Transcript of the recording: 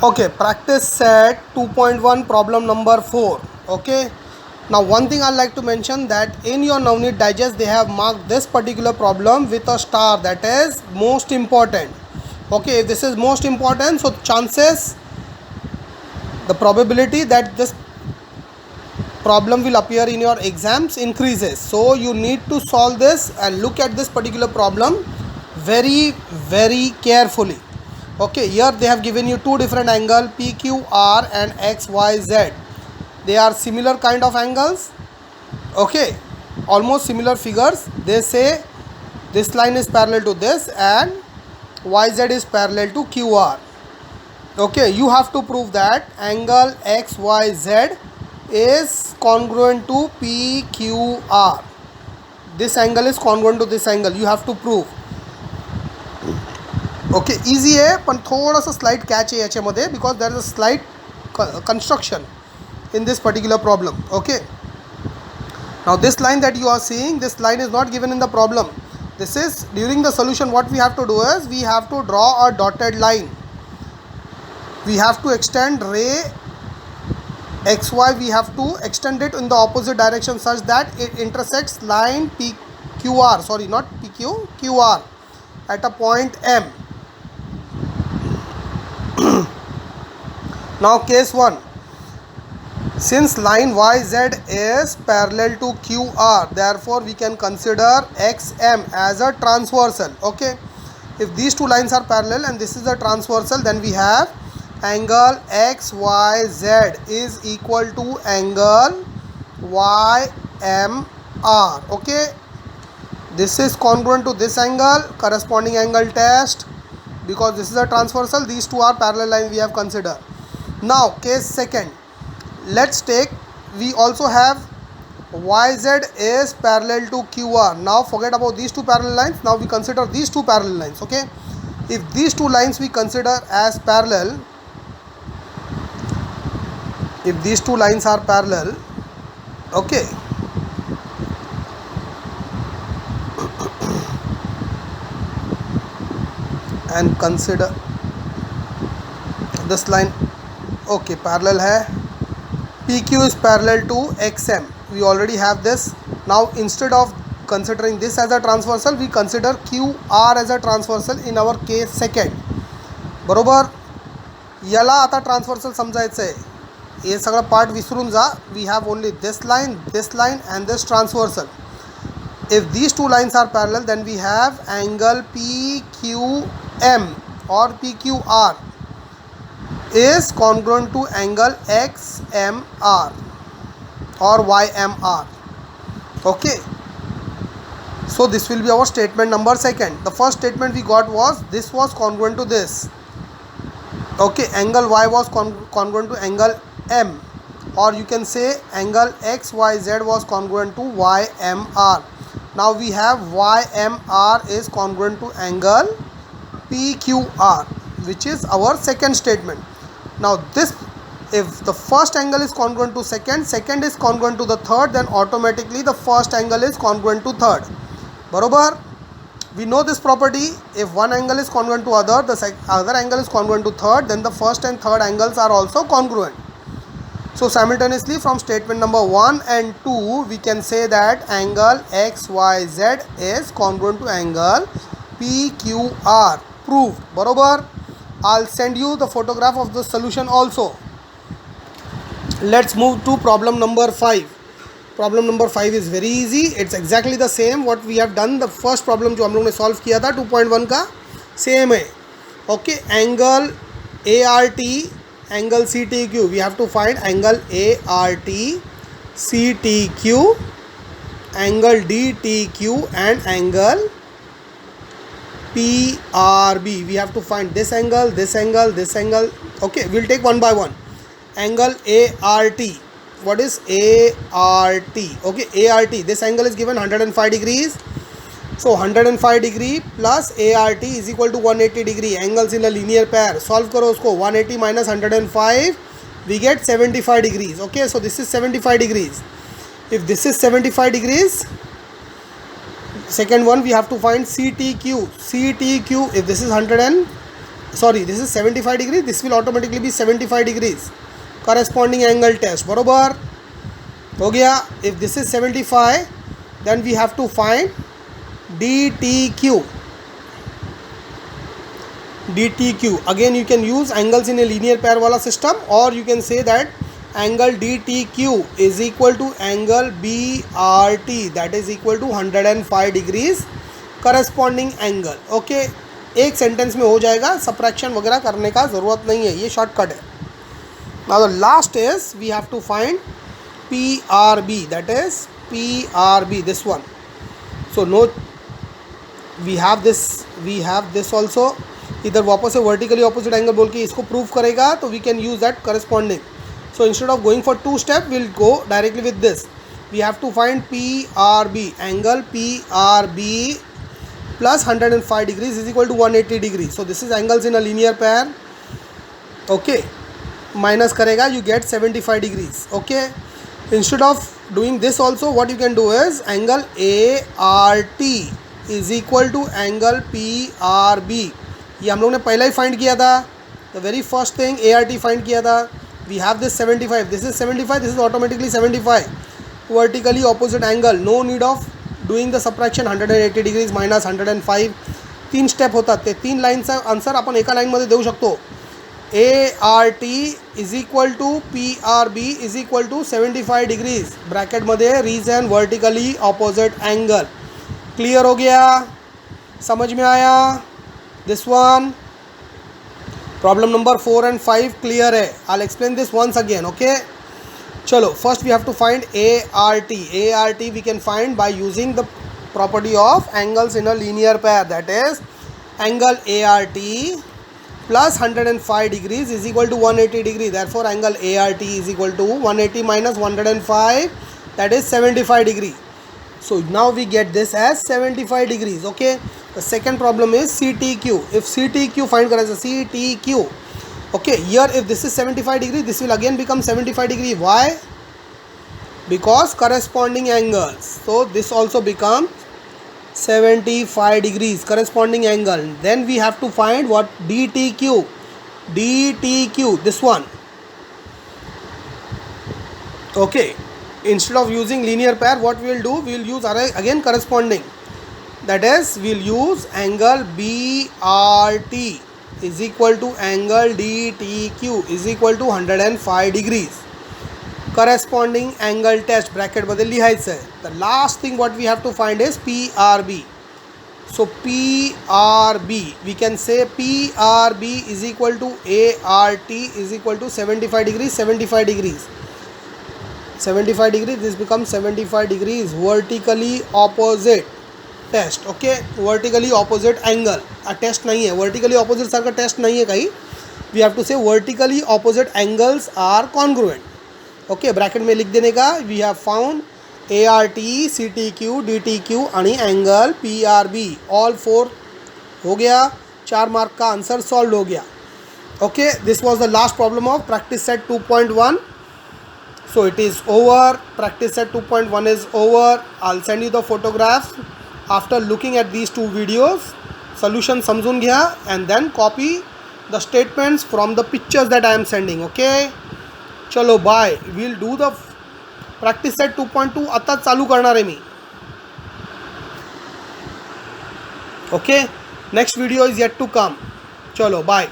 Okay, practice set 2.1 problem number 4. Okay, now one thing I'd like to mention that in your Navneet Digest they have marked this particular problem with a star, that is most important. Okay, if this is most important, so chances, the probability that this problem will appear in your exams increases. So you need to solve this and look at this particular problem very carefully. Okay, here they have given you two different angles, PQR and XYZ. They are similar kind of angles. Okay, almost similar figures. They say this line is parallel to this and YZ is parallel to QR. Okay, you have to prove that angle XYZ is congruent to PQR. This angle is congruent to this angle. You have to prove. Okay easy आहे पण थोडंसं slight catch आहे याच्यामध्ये because there is a slight construction in this particular problem. Okay, now this line that you are seeing, this line is not given in the problem. This is during the solution. What we have to do is we have to draw a dotted line. We have to extend ray xy, we have to extend it in the opposite direction such that it intersects line PQR, sorry not PQ, QR at a point M. Now case 1, since line YZ is parallel to QR, therefore we can consider XM as a transversal. Okay, if these two lines are parallel and this is a transversal, then we have angle XYZ is equal to angle YMR. Okay, this is congruent to this angle, corresponding angle test, because this is a transversal, these two are parallel lines we have considered. Now case second, let's take, we also have YZ is parallel to QR. Now forget about these two parallel lines, now we consider these two parallel lines. Okay, if these two lines we consider as parallel, if these two lines are parallel, okay, and consider this line, okay, parallel hai, PQ is parallel to XM, we already have this. Now instead of considering this as a transversal, we consider QR as a transversal in our case second. बरोबर, याला आता transversal समजायचं आहे, हे सगळं part विसरून जा. We have only this line and this transversal. If these two lines are parallel, then we have angle PQM or PQR is congruent to angle XMR or YMR. Okay, so this will be our statement number second. The first statement we got was this was congruent to this. Okay, angle Y was congruent to angle M, or you can say angle XYZ was congruent to YMR. Now we have YMR is congruent to angle PQR, which is our second statement. Now this, if the first angle is congruent to second is congruent to the third, then automatically the first angle is congruent to third. Barobar, we know this property. If one angle is congruent to other, the other angle is congruent to third, then the first and third angles are also congruent. So simultaneously from statement number 1 and 2, we can say that angle XYZ is congruent to angle PQR. Proved. Barobar, I'll send you the photograph of the solution also. Let's move to problem number 5. Problem number 5 is very easy. It's exactly the same what we have done. The first problem जो हम लोग ने solve किया था 2.1 का same है. Okay, angle ART, angle CTQ. We have to find angle ART, CTQ, angle DTQ and angle PRB. We have to find this angle, this angle, this angle. Okay, we'll take one by one. Angle ART. What is ART? Okay, ART. This angle is given 105 degrees. So 105 degree plus ART is equal to 180 degree. Angles in a linear pair. Solve करो उसको. 180 minus 105, we get 75 degrees. Okay, so this is 75 degrees. If this is 75 degrees, second one we have to find CTQ. CTQ, if this is 100 and sorry this is 75 degree, this will automatically be 75 degrees. Corresponding angle test. बरोबर हो गया. If this is 75 then we have to find DTQ. DTQ again you can use angles in a linear pair वाला system, or you can say that angle DTQ is equal to angle BRT, that is equal to 105 degrees corresponding angle. okay, एक sentence में हो जाएगा, subtraction वगैरह करने का ज़रूरत नहीं है, ये शॉर्टकट है. Now the last is we have to find PRB, that is PRB, this one. so no, we have this also. इधर वापस से वर्टिकली ऑपोजिट एंगल बोल के इसको प्रूव करेगा, तो we can use that corresponding. So instead of going for two step will go directly with this. We have to find PRB, angle PRB plus 105 degrees is equal to 180 degrees. so this is angles in a linear pair. okay, minus करेगा, you get 75 degrees. okay, instead of doing this also, what you can do is angle ART is equal to angle PRB. ये हम लोग ने पहला ही find किया था. The very first thing ART find किया था. We have this 75, this is 75, this is automatically 75. Vertically opposite angle, no need of doing the subtraction. 180 degrees minus 105. 3 step होतात, ते 3 लाईनचा आन्सर आपण एका लाईनमध्ये देऊ शकतो. ART is equal to PRB is equal to 75 degrees. ब्रैकेटमध्ये reason vertically opposite angle. Clear हो गया, समझ में आया. This one, problem number 4 and 5 clear है. I'll explain this once again. okay, चलो first we have to find ART. ART we can find by using the property of angles in a linear pair, that is angle ART plus 105 degrees is equal to 180 degree. therefore angle ART is equal to 180 minus 105, that is 75 degree. so now we get this as 75 degrees. okay, the second problem is CTQ. if CTQ find करायचं, CTQ. okay, here if this is 75 degree, this will again become 75 degree. why? because corresponding angles, so this also becomes 75 degrees corresponding angle. then we have to find what? DTQ. DTQ, this one. okay, instead of using linear pair, what we will do, we will use again corresponding. that is we will use angle BRT is equal to angle DTQ is equal to 105 degrees. corresponding angle test bracket मध्ये लिहायचं आहे. the last thing what we have to find is PRB. so PRB, we can say PRB is equal to ART is equal to 75 degrees. 75 degrees, 75 degrees, this becomes 75 degrees vertically opposite test. Okay, vertically opposite angle. Test नहीं है, vertically opposite सारखा test नहीं है काही. We have to say vertically opposite angles are congruent. Okay, bracket में लिख देने का. We have found ART, CTQ, DTQ आणि एंगल PRB. ऑल 4 हो गया. 4 मार्क का आंसर सॉल्व हो गया. Okay, this was the last problem of practice set 2.1. so it is over. practice set 2.1 is over. I'll send you the photographs after looking at these 2 videos. solution समजून घ्या and then copy the statements from the pictures that I am sending. okay, चलो bye. we'll do the practice set 2.2 आता चालू करणार आहे मी. okay, next video is yet to come. चलो bye.